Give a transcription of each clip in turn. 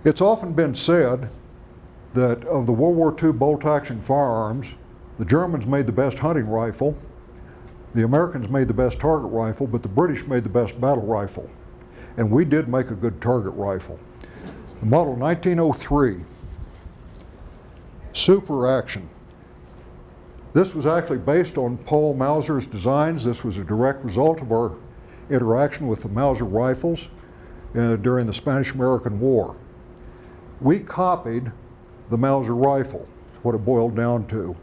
It's often been said that of the World War II bolt-action firearms, the Germans made the best hunting rifle, the Americans made the best target rifle, but the British made the best battle rifle. And we did make a good target rifle. The model 1903, Super Action. This was actually based on Paul Mauser's designs. This was a direct result of our interaction with the Mauser rifles during the Spanish-American War. We copied the Mauser rifle, what it boiled down to.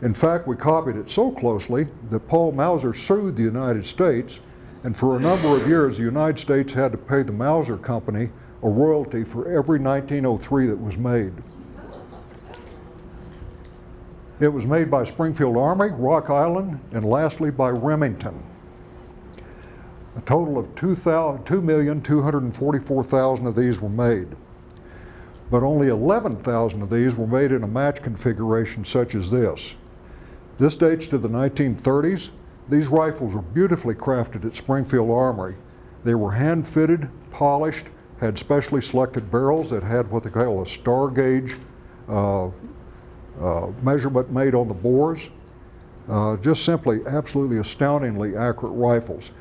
In fact, we copied it so closely that Paul Mauser sued the United States, and for a number of years the United States had to pay the Mauser company a royalty for every 1903 that was made. It was made by Springfield Armory, Rock Island, and lastly by Remington. A total of 2,244,000 of these were made. But only 11,000 of these were made in a match configuration such as this. This dates to the 1930s. These rifles were beautifully crafted at Springfield Armory. They were hand-fitted, polished, had specially selected barrels that had what they call a star gauge measurement made on the bores. Just simply absolutely astoundingly accurate rifles.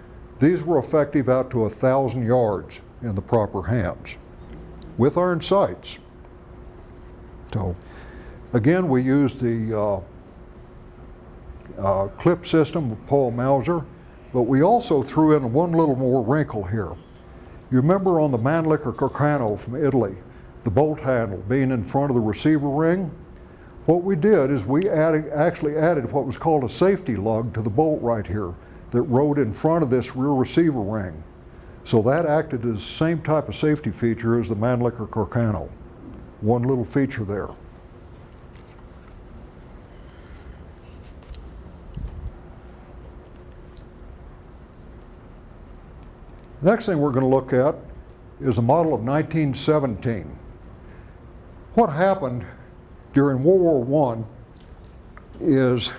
These were effective out to 1,000 yards in the proper hands with iron sights. So again, we used the clip system of Paul Mauser, but we also threw in one little more wrinkle here. You remember on the Mannlicher Carcano from Italy, the bolt handle being in front of the receiver ring? What we did is we actually added what was called a safety lug to the bolt right here that rode in front of this rear receiver ring. So that acted as the same type of safety feature as the Mannlicher Carcano. One little feature there. Next thing we're going to look at is a model of 1917. What happened during World War I is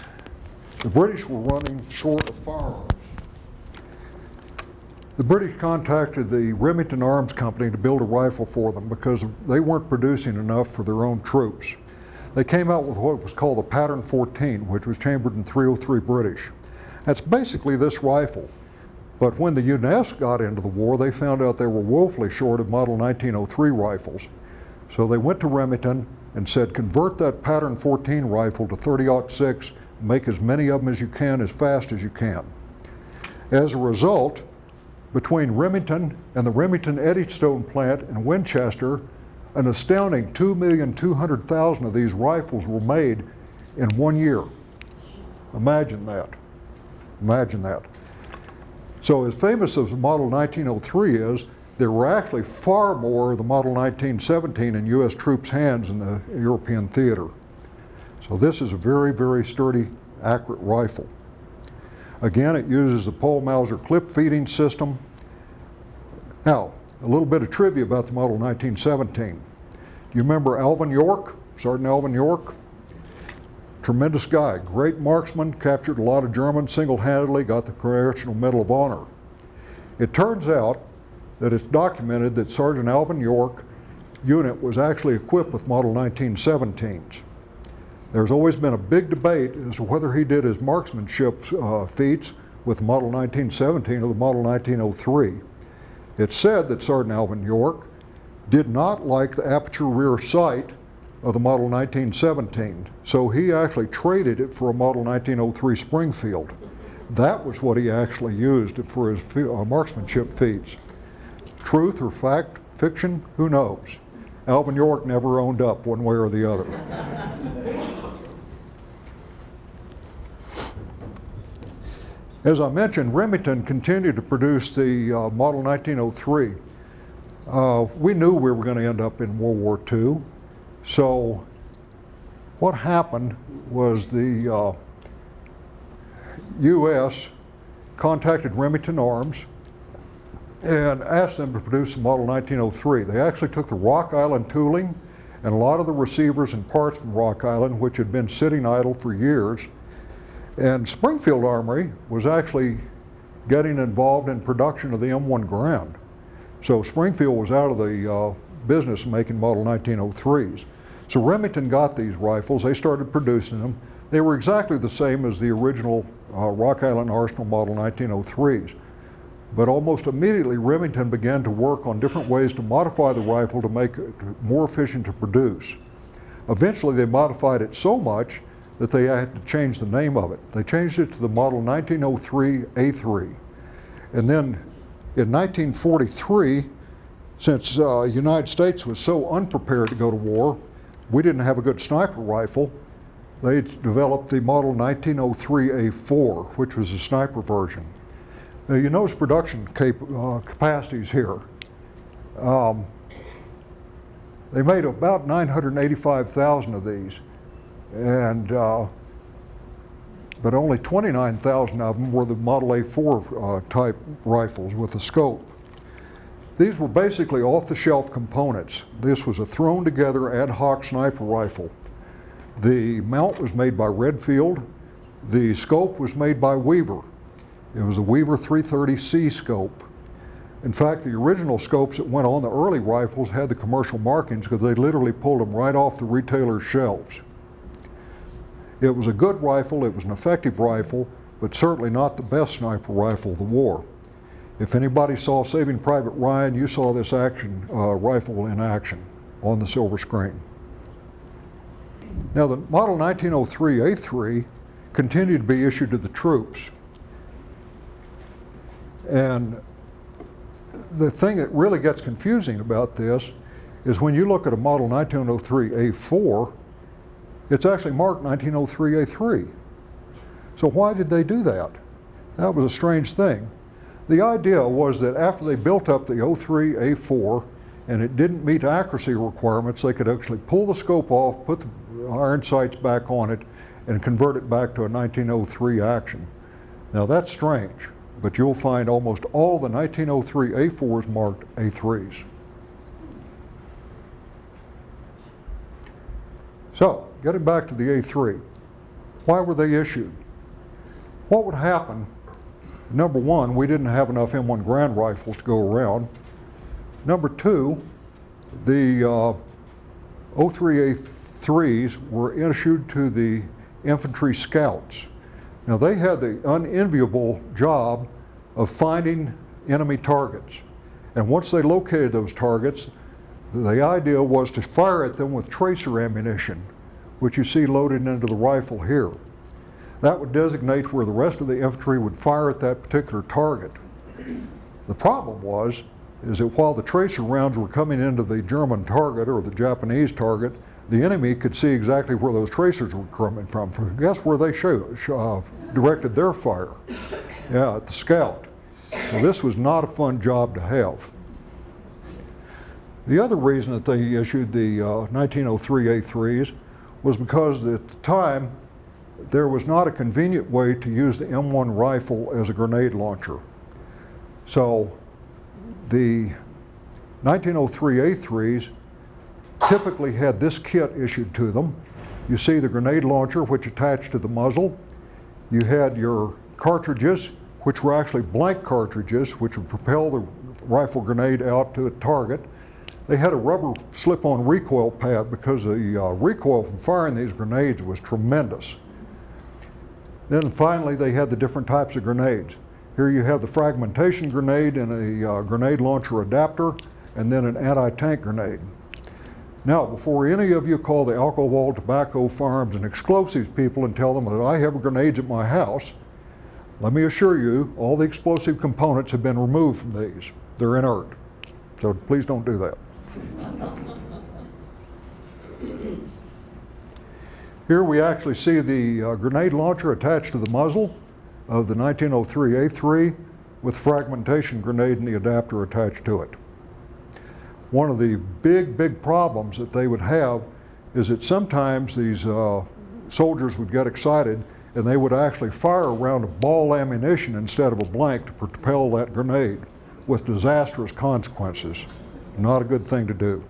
the British were running short of firearms. The British contacted the Remington Arms Company to build a rifle for them because they weren't producing enough for their own troops. They came out with what was called the Pattern 14, which was chambered in .303 British. That's basically this rifle. But when the US got into the war, they found out they were woefully short of model 1903 rifles. So they went to Remington and said, convert that Pattern 14 rifle to .30-06, make as many of them as you can, as fast as you can. As a result, between Remington and the Remington Eddystone plant in Winchester, an astounding 2,200,000 of these rifles were made in 1 year. Imagine that. Imagine that. So as famous as the model 1903 is, there were actually far more of the model 1917 in US troops' hands in the European theater. So this is a very, very sturdy, accurate rifle. Again, it uses the Paul Mauser clip feeding system. Now, a little bit of trivia about the model 1917. Do you remember Alvin York, Sergeant Alvin York? Tremendous guy, great marksman, captured a lot of Germans single-handedly, got the Congressional Medal of Honor. It turns out that it's documented that Sergeant Alvin York unit was actually equipped with model 1917s. There's always been a big debate as to whether he did his marksmanship feats with the model 1917 or the model 1903. It's said that Sergeant Alvin York did not like the aperture rear sight of the model 1917, so he actually traded it for a model 1903 Springfield. That was what he actually used for his marksmanship feats. Truth or fact, fiction, who knows? Alvin York never owned up one way or the other. As I mentioned, Remington continued to produce the model 1903. We knew we were going to end up in World War II. So what happened was the U.S. contacted Remington Arms and asked them to produce the model 1903. They actually took the Rock Island tooling and a lot of the receivers and parts from Rock Island, which had been sitting idle for years. And Springfield Armory was actually getting involved in production of the M1 Garand. So Springfield was out of the business making Model 1903s. So Remington got these rifles, they started producing them. They were exactly the same as the original Rock Island Arsenal Model 1903s. But almost immediately Remington began to work on different ways to modify the rifle to make it more efficient to produce. Eventually they modified it so much that they had to change the name of it. They changed it to the Model 1903A3. And then in 1943, since the United States was so unprepared to go to war, we didn't have a good sniper rifle. They developed the Model 1903A4, which was a sniper version. Now you notice production capacities here. They made about 985,000 of these, and but only 29,000 of them were the Model A4 type rifles with a scope. These were basically off-the-shelf components. This was a thrown-together ad hoc sniper rifle. The mount was made by Redfield. The scope was made by Weaver. It was a Weaver 330C scope. In fact, the original scopes that went on the early rifles had the commercial markings because they literally pulled them right off the retailer's shelves. It was a good rifle, it was an effective rifle, but certainly not the best sniper rifle of the war. If anybody saw Saving Private Ryan, you saw this rifle in action on the silver screen. Now the Model 1903A3 continued to be issued to the troops. And the thing that really gets confusing about this is when you look at a Model 1903A4, it's actually marked 1903A3. So why did they do that? That was a strange thing. The idea was that after they built up the 03A4 and it didn't meet accuracy requirements, they could actually pull the scope off, put the iron sights back on it, and convert it back to a 1903 action. Now that's strange, but you'll find almost all the 1903A4s marked A3s. So, getting back to the A3, why were they issued? What would happen? Number one, we didn't have enough M1 Grand rifles to go around. Number two, the 03A3s were issued to the infantry scouts. Now they had the unenviable job of finding enemy targets. And once they located those targets, the idea was to fire at them with tracer ammunition, which you see loaded into the rifle here. That would designate where the rest of the infantry would fire at that particular target. The problem is that while the tracer rounds were coming into the German target or the Japanese target, the enemy could see exactly where those tracers were coming from. Guess where they directed their fire? Yeah, at the scout. So this was not a fun job to have. The other reason that they issued the 1903A3s was because at the time there was not a convenient way to use the M1 rifle as a grenade launcher. So the 1903A3s typically had this kit issued to them. You see the grenade launcher, which attached to the muzzle. You had your cartridges, which were actually blank cartridges, which would propel the rifle grenade out to a target. They had a rubber slip-on recoil pad because the recoil from firing these grenades was tremendous. Then finally they had the different types of grenades. Here you have the fragmentation grenade and a grenade launcher adapter, and then an anti-tank grenade. Now, before any of you call the alcohol, tobacco, firearms, and explosives people and tell them that I have grenades at my house, let me assure you, all the explosive components have been removed from these. They're inert. So please don't do that. Here we actually see the grenade launcher attached to the muzzle of the 1903A3 with fragmentation grenade and the adapter attached to it. One of the big problems that they would have is that sometimes these soldiers would get excited and they would actually fire a round of ball ammunition instead of a blank to propel that grenade with disastrous consequences. Not a good thing to do.